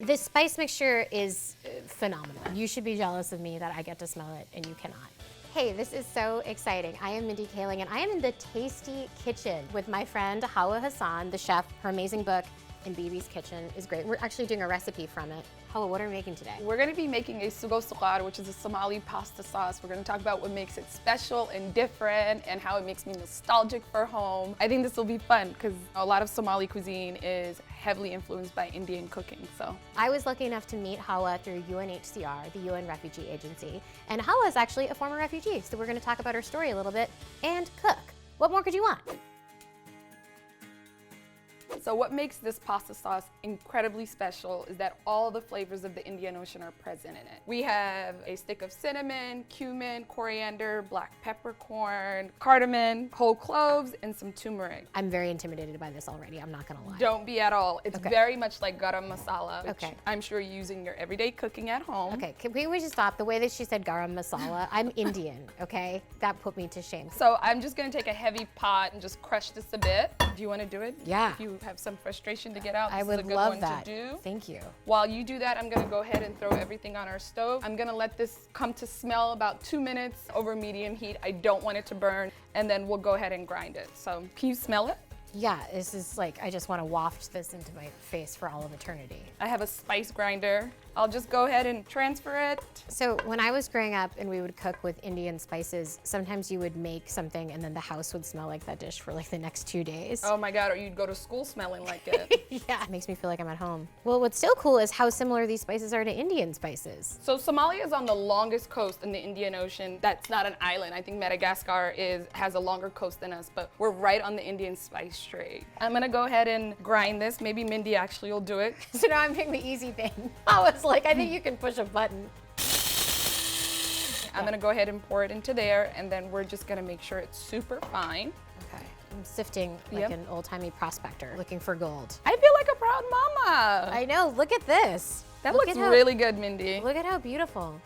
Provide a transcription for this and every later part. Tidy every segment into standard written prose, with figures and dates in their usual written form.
This spice mixture is phenomenal. You should be jealous of me that I get to smell it and you cannot. Hey, this is so exciting. I am Mindy Kaling and I am in the tasty kitchen with my friend Hawa Hassan, the chef. Her amazing book, In Bibi's Kitchen, is great. We're actually doing a recipe from it. Hawa, what are we making today? We're going to be making a Suugo Suqaar, which is a Somali pasta sauce. We're going to talk about what makes it special and different and how it makes me nostalgic for home. I think this will be fun because a lot of Somali cuisine is heavily influenced by Indian cooking. So I was lucky enough to meet Hawa through UNHCR, the UN Refugee Agency. And Hawa is actually a former refugee. So we're going to talk about her story a little bit and cook. What more could you want? So what makes this pasta sauce incredibly special is that all the flavors of the Indian Ocean are present in it. We have a stick of cinnamon, cumin, coriander, black peppercorn, cardamom, whole cloves, and some turmeric. I'm very intimidated by this already, I'm not gonna lie. Don't be at all. It's Okay. very much like garam masala, which Okay. I'm sure you use in your everyday cooking at home. Okay, can we just stop? The way that she said garam masala, I'm Indian, okay? That put me to shame. So I'm just gonna take a heavy pot and just crush this a bit. Do you wanna do it? Yeah. If you have some frustration to get out, I this would is a good love one that. to do. Thank you. While you do that, I'm gonna go ahead and throw everything on our stove. I'm gonna let this come to smell about 2 minutes over medium heat. I don't want it to burn, and then we'll go ahead and grind it. So can you smell it? Yeah, this is like, I just want to waft this into my face for all of eternity. I have a spice grinder. I'll just go ahead and transfer it. So when I was growing up and we would cook with Indian spices, sometimes you would make something and then the house would smell like that dish for like the next 2 days. Oh my God, or you'd go to school smelling like it. Yeah, it makes me feel like I'm at home. Well, what's so cool is how similar these spices are to Indian spices. So Somalia is on the longest coast in the Indian Ocean. That's not an island. I think Madagascar has a longer coast than us, but we're right on the Indian spice trade. I'm gonna go ahead and grind this. Maybe Mindy actually will do it. So now I'm doing the easy thing. I was like, I think you can push a button. I'm gonna go ahead and pour it into there, and then we're just gonna make sure it's super fine. Okay. I'm sifting like Yep. an old-timey prospector looking for gold. I feel like a proud mama. I know, look at this. That Look looks at how- really good, Mindy. Look at how beautiful.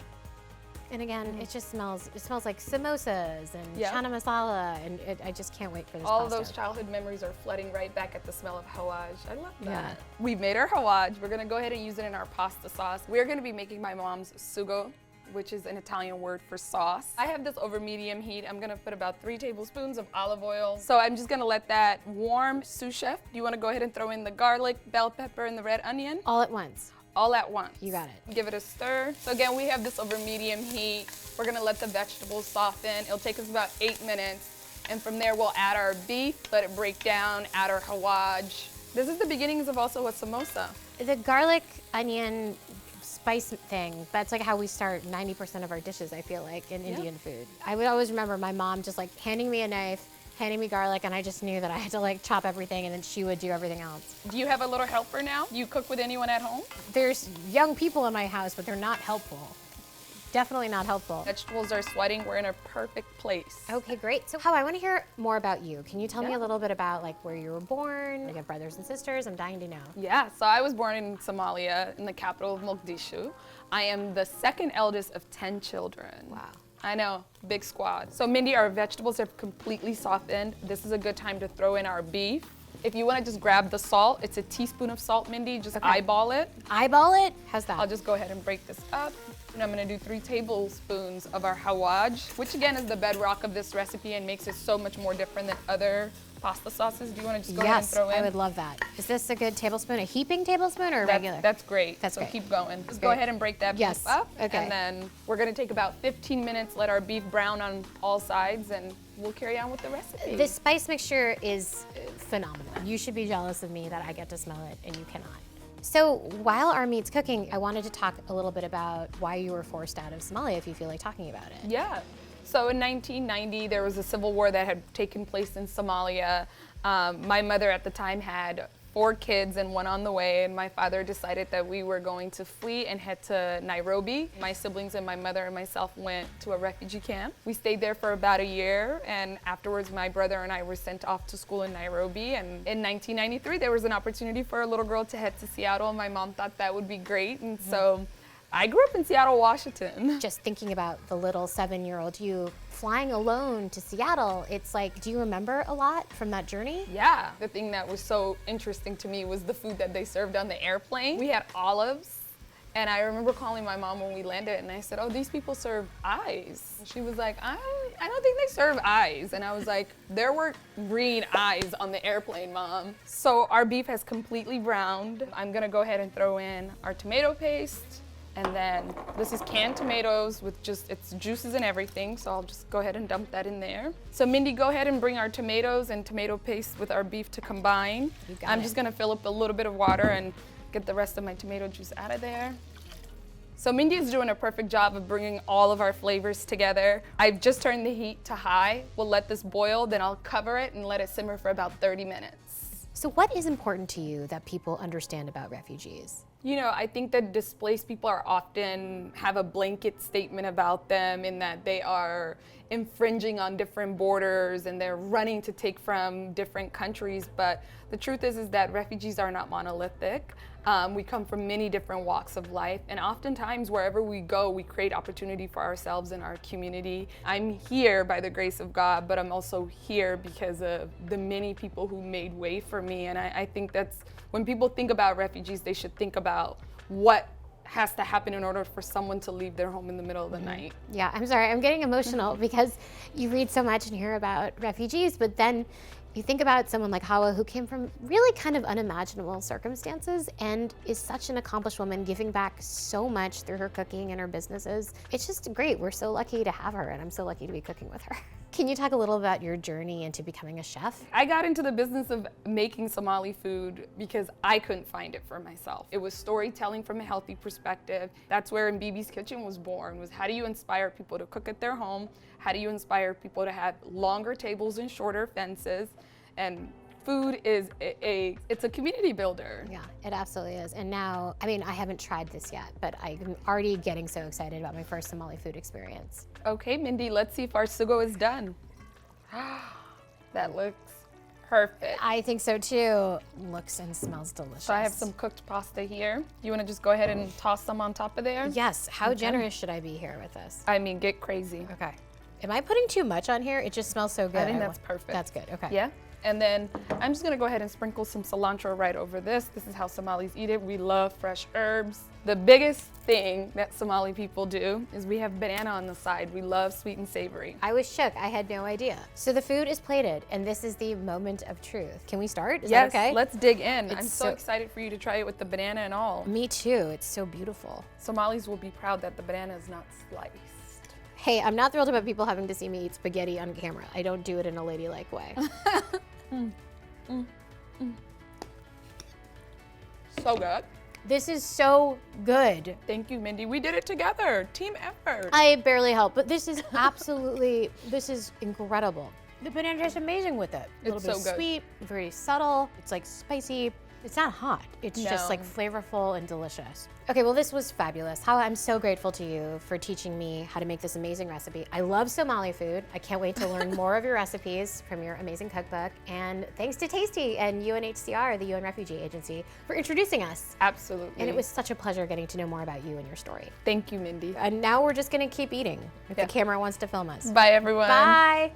And again, it smells like samosas and Yeah. chana masala, and I just can't wait for this All of pasta. those childhood memories are flooding right back at the smell of hawaj. I love that. Yeah. We've made our hawaj. We're gonna go ahead and use it in our pasta sauce. We're gonna be making my mom's sugo, which is an Italian word for sauce. I have this over medium heat. I'm gonna put about 3 tablespoons of olive oil. So I'm just gonna let that warm. Sous chef, do you wanna go ahead and throw in the garlic, bell pepper, and the red onion? All at once. All at once. You got it. Give it a stir. So again, we have this over medium heat. We're gonna let the vegetables soften. It'll take us about 8 minutes. And from there, we'll add our beef, let it break down, add our hawaj. This is the beginnings of also a samosa. The garlic, onion, spice thing, that's like how we start 90% of our dishes, I feel like, in Indian food. I would always remember my mom just like handing me a knife, handing me garlic, and I just knew that I had to like chop everything and then she would do everything else. Do you have a little helper now? Do you cook with anyone at home? There's young people in my house, but they're not helpful. Definitely not helpful. Vegetables are sweating. We're in a perfect place. Okay, great. So Hawa, I want to hear more about you. Can you tell me Yeah. a little bit about like where you were born? You have brothers and sisters. I'm dying to know. Yeah, so I was born in Somalia, in the capital of Mogadishu. I am the second eldest of 10 children. Wow. I know, big squad. So Mindy, our vegetables have completely softened. This is a good time to throw in our beef. If you want to just grab the salt, it's a teaspoon of salt, Mindy. Just Okay. eyeball it. Eyeball it? How's that? I'll just go ahead and break this up. And I'm gonna do 3 tablespoons of our hawaj, which again is the bedrock of this recipe and makes it so much more different than other pasta sauces. Do you wanna just go ahead and Yes, throw in? I would love that. Is this a good tablespoon, a heaping tablespoon or a regular? That's great. That's so great. keep going. Just go Great. ahead and break that Yes, beef up. okay. And then we're gonna take about 15 minutes, let our beef brown on all sides, and we'll carry on with the recipe. This spice mixture is phenomenal. You should be jealous of me that I get to smell it and you cannot. So while our meat's cooking, I wanted to talk a little bit about why you were forced out of Somalia, if you feel like talking about it. Yeah. So in 1990, there was a civil war that had taken place in Somalia. My mother at the time had 4 kids and 1 on the way, and my father decided that we were going to flee and head to Nairobi. My siblings and my mother and myself went to a refugee camp. We stayed there for about a year, and afterwards my brother and I were sent off to school in Nairobi. And in 1993, there was an opportunity for a little girl to head to Seattle. My mom thought that would be great, and so I grew up in Seattle, Washington. Just thinking about the little 7-year-old you flying alone to Seattle, it's like, do you remember a lot from that journey? Yeah, the thing that was so interesting to me was the food that they served on the airplane. We had olives, and I remember calling my mom when we landed, and I said, oh, these people serve eyes. And she was like, I don't think they serve eyes. And I was like, there were green eyes on the airplane, Mom. So our beef has completely browned. I'm gonna go ahead and throw in our tomato paste. And then this is canned tomatoes with just its juices and everything, so I'll just go ahead and dump that in there. So Mindy, go ahead and bring our tomatoes and tomato paste with our beef to combine. I'm just gonna fill up a little bit of water and get the rest of my tomato juice out of there. So Mindy is doing a perfect job of bringing all of our flavors together. I've just turned the heat to high. We'll let this boil, then I'll cover it and let it simmer for about 30 minutes. So what is important to you that people understand about refugees? You know, I think that displaced people are often have a blanket statement about them in that they are infringing on different borders and they're running to take from different countries. But the truth is that refugees are not monolithic. We come from many different walks of life, and oftentimes wherever we go, we create opportunity for ourselves and our community. I'm here by the grace of God, but I'm also here because of the many people who made way for me. And I think that's when people think about refugees, they should think about what has to happen in order for someone to leave their home in the middle of the night. Yeah, I'm sorry, I'm getting emotional because you read so much and hear about refugees, but then you think about someone like Hawa who came from really kind of unimaginable circumstances and is such an accomplished woman, giving back so much through her cooking and her businesses. It's just great. We're so lucky to have her, and I'm so lucky to be cooking with her. Can you talk a little about your journey into becoming a chef? I got into the business of making Somali food because I couldn't find it for myself. It was storytelling from a healthy perspective. That's where In Bibi's Kitchen was born, was how do you inspire people to cook at their home? How do you inspire people to have longer tables and shorter fences? And food is it's a community builder. Yeah, it absolutely is. And now, I mean, I haven't tried this yet, but I'm already getting so excited about my first Somali food experience. Okay, Mindy, let's see if our sugo is done. That looks perfect. I think so too. Looks and smells delicious. So I have some cooked pasta here. You want to just go ahead and toss some on top of there? Yes. How generous should I be here with this? I mean, get crazy. Okay. Am I putting too much on here? It just smells so good. I think that's perfect. That's good. Okay. Yeah. And then I'm just gonna go ahead and sprinkle some cilantro right over this. This is how Somalis eat it. We love fresh herbs. The biggest thing that Somali people do is we have banana on the side. We love sweet and savory. I was shook. I had no idea. So the food is plated, and this is the moment of truth. Can we start? Is yes, that okay? Let's dig in. I'm It's so excited for you to try it with the banana and all. Me too. It's so beautiful. Somalis will be proud that the banana is not sliced. Hey, I'm not thrilled about people having to see me eat spaghetti on camera. I don't do it in a ladylike way. So good. This is so good. Thank you, Mindy. We did it together. Team effort. I barely helped, but this is absolutely, this is incredible. The banana tastes amazing with it. A little It's bit so of good. sweet, very subtle. It's like spicy. It's not hot. It's just No. like flavorful and delicious. Okay, well, this was fabulous. Hawa, I'm so grateful to you for teaching me how to make this amazing recipe. I love Somali food. I can't wait to learn more of your recipes from your amazing cookbook. And thanks to Tasty and UNHCR, the UN Refugee Agency, for introducing us. Absolutely. And it was such a pleasure getting to know more about you and your story. Thank you, Mindy. And now we're just gonna keep eating if Yeah. the camera wants to film us. Bye, everyone. Bye.